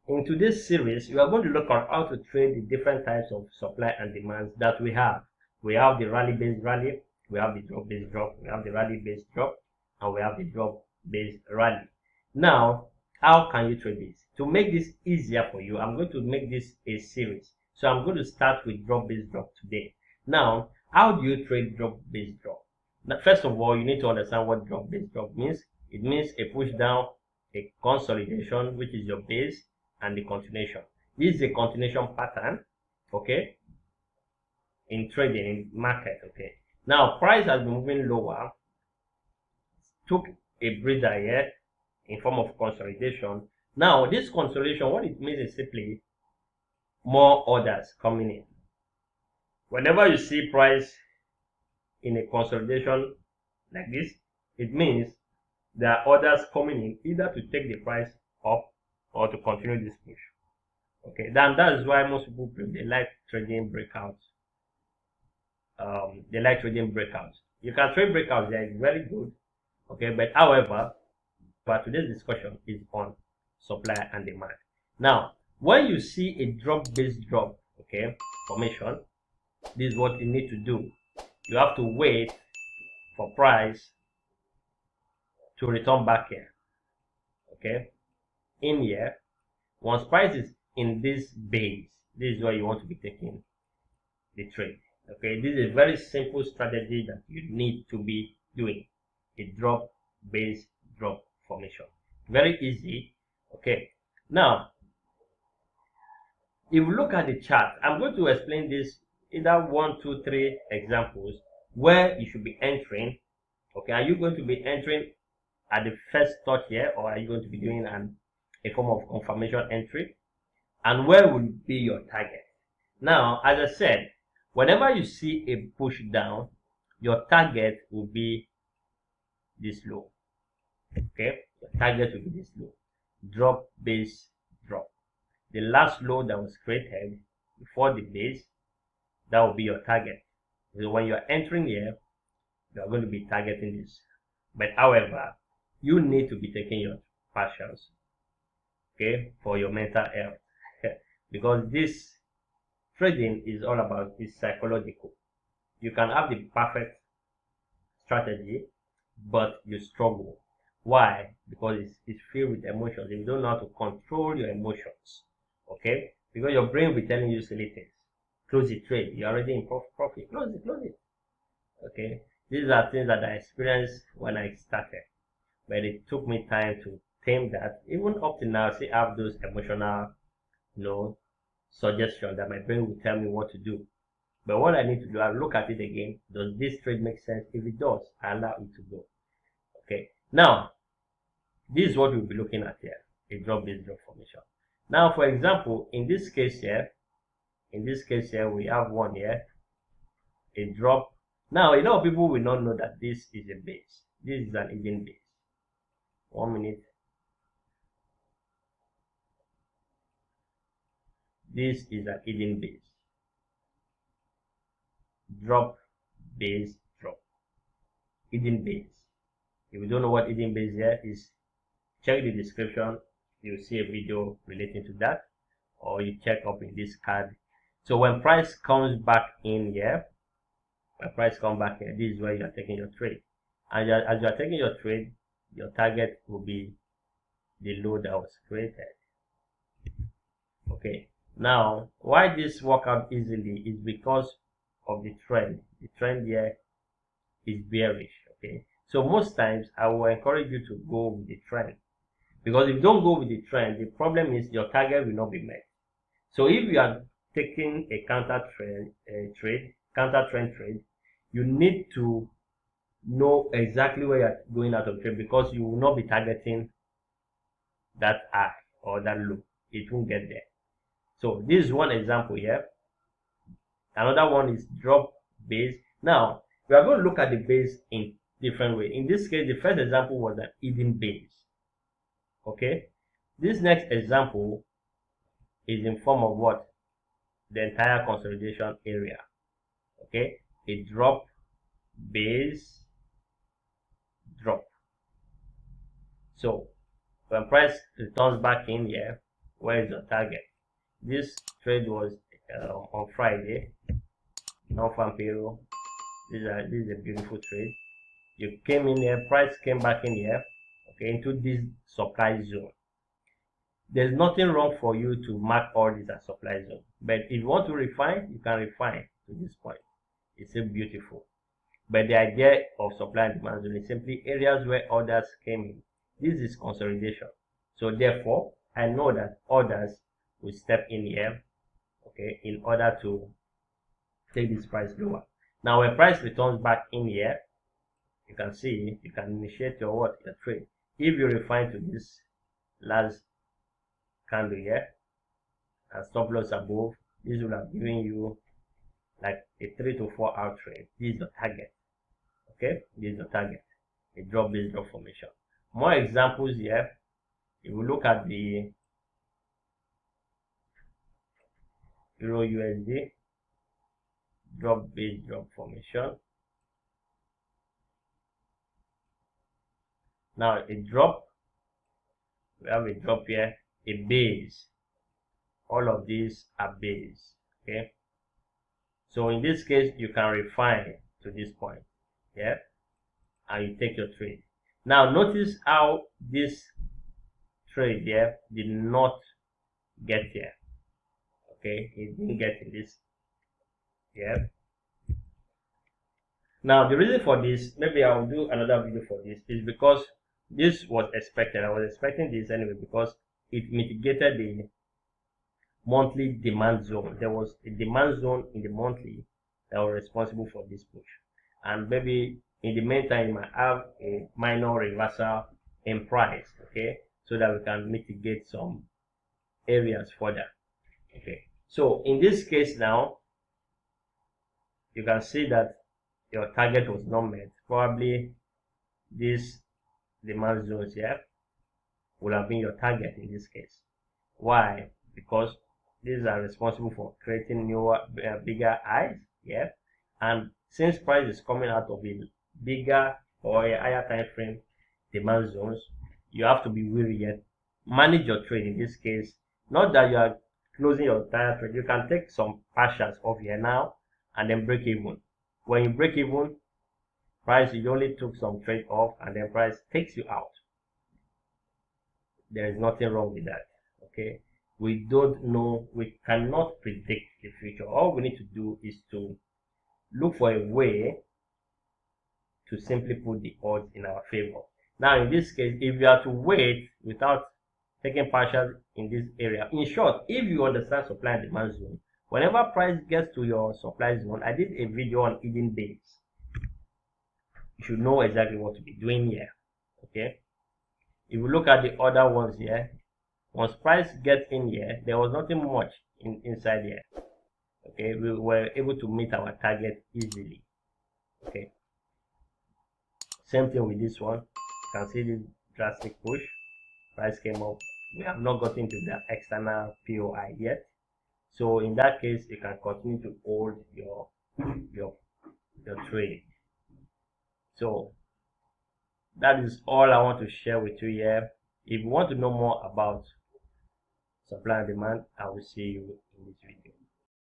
In today's series, we are going to look at how to trade the different types of supply and demands that we have. We have the rally-based rally, we have the drop-based drop, we have the rally-based drop, and we have the drop-based rally. Now, how can you trade this? To make this easier for you, I'm going to make this a series. So I'm going to start with drop-based drop today. Now, how do you trade drop-based drop? Now, first of all, you need to understand what drop-based drop means. It means a push down, a consolidation, which is your base, and the continuation. This is a continuation pattern, okay, in trading, in market, okay. Now, price has been moving lower, took a breather here in form of consolidation. Now, this consolidation, what it means is simply more orders coming in. Whenever you see price in a consolidation like this, it means there are orders coming in either to take the price up or to continue this push. Okay, then that is why most people they like trading breakouts. They like trading breakouts. You can trade breakouts, they are very good. Okay, but however, but today's discussion is on supply and demand. Now, when you see a drop-based drop, okay, formation, this is what you need to do. You have to wait for price to return back here. Okay, in here, once price is in this base, this is where you want to be taking the trade. Okay, this is a very simple strategy that you need to be doing. A drop base drop formation, very easy. Okay, now if you look at the chart, I'm going to explain this either 1, 2, 3 examples where you should be entering. Okay, are you going to be entering at the first touch here, or are you going to be doing a form of confirmation entry? And where will be your target? Now, as I said, whenever you see a push down, your target will be this low. Okay, your target will be this low. Drop base drop. The last low that was created before the base, that will be your target. So when you're entering here, you are going to be targeting this. But however, you need to be taking your partials, okay, for your mental health. Because this trading is all about is psychological. You can have the perfect strategy, but you struggle. Why? Because it's filled with emotions. You don't know how to control your emotions. Okay? Because your brain will be telling you silly things. Close the trade. You're already in profit. Close it, close it. Okay? These are things that I experienced when I started. But it took me time to tame that. Even up to now, I still have those emotional, suggestions that my brain will tell me what to do. But what I need to do, I look at it again. Does this trade make sense? If it does, I allow it to go. Okay. Now, this is what we'll be looking at here. A drop-based drop formation. Now, for example, in this case here, we have one here. A drop. Now, a lot of people will not know that this is a base. This is an hidden base. 1 minute. This is an hidden base. Drop base drop. Hidden base. If you don't know what hidden base here is, check the description. You'll see a video relating to that, or you check up in this card. So when price comes back in here, this is where you are taking your trade. And as you are taking your trade, your target will be the low that was created. Okay. Now, why this work out easily is because of the trend. The trend here is bearish. Okay. So most times I will encourage you to go with the trend, because if you don't go with the trend, the problem is your target will not be met. So if you are taking a counter trend trade, you need to know exactly where you're going out of trade, because you will not be targeting that high or that low. It won't get there. So this is one example here. Another one is drop base. Now we are going to look at the base in different way. In this case, the first example was an hidden base. Okay, this next example is in form of what? The entire consolidation area. Okay, a drop base drop. So when price returns back in here, Where is your target? This trade was on Friday, non-farm payroll. This is a beautiful trade. You came in here, price came back in here, okay, into this supply zone. There's nothing wrong for you to mark all this as supply zone, but if you want to refine, you can refine to this point. It's so beautiful. But the idea of supply and demand zone is simply areas where orders came in. This is consolidation. So therefore, I know that orders will step in here, okay, in order to take this price lower. Now when price returns back in here, you can see you can initiate your trade. If you refine to this last candle here and stop loss above, this will have given you like a 3 to 4 hour trade. This is the target. Okay, this is the target. A drop based drop formation. More examples here. If we look at the Euro USD drop based drop formation. Now a drop, we have a drop here, a base. All of these are base. Okay, so in this case you can refine to this point, yeah, and you take your trade. Now notice how this trade here did not get here. Okay, it didn't get in this here. Now the reason for this, maybe I'll do another video for this, is because this was expected. I was expecting this anyway because it mitigated the monthly demand zone. There was a demand zone in the monthly that was responsible for this push, and maybe in the meantime you might have a minor reversal in price, okay, so that we can mitigate some areas further. Okay, so in this case now you can see that your target was not met. Probably this demand zones here would have been your target in this case. Why? Because these are responsible for creating newer, bigger highs, yeah. And since price is coming out of a bigger or a higher time frame demand zones, you have to be wary yet. Manage your trade in this case. Not that you are closing your entire trade. You can take some partials off here now and then break even. When you break even, price, you only took some trade off and then price takes you out. There is nothing wrong with that. Okay, we don't know, we cannot predict the future. All we need to do is to look for a way to simply put the odds in our favor. Now in this case, if you are to wait without taking partials in this area, in short, if you understand supply and demand zone, whenever price gets to your supply zone, I did a video on hidden days. You should know exactly what to be doing here. Okay, if you look at the other ones here, once price gets in here, there was nothing much inside here. Okay, we were able to meet our target easily. Okay, same thing with this one. You can see this drastic push. Price came up. We have not gotten to the external POI yet. So in that case, you can continue to hold your trade. So that is all I want to share with you here. If you want to know more about supply and demand, I will see you in this video.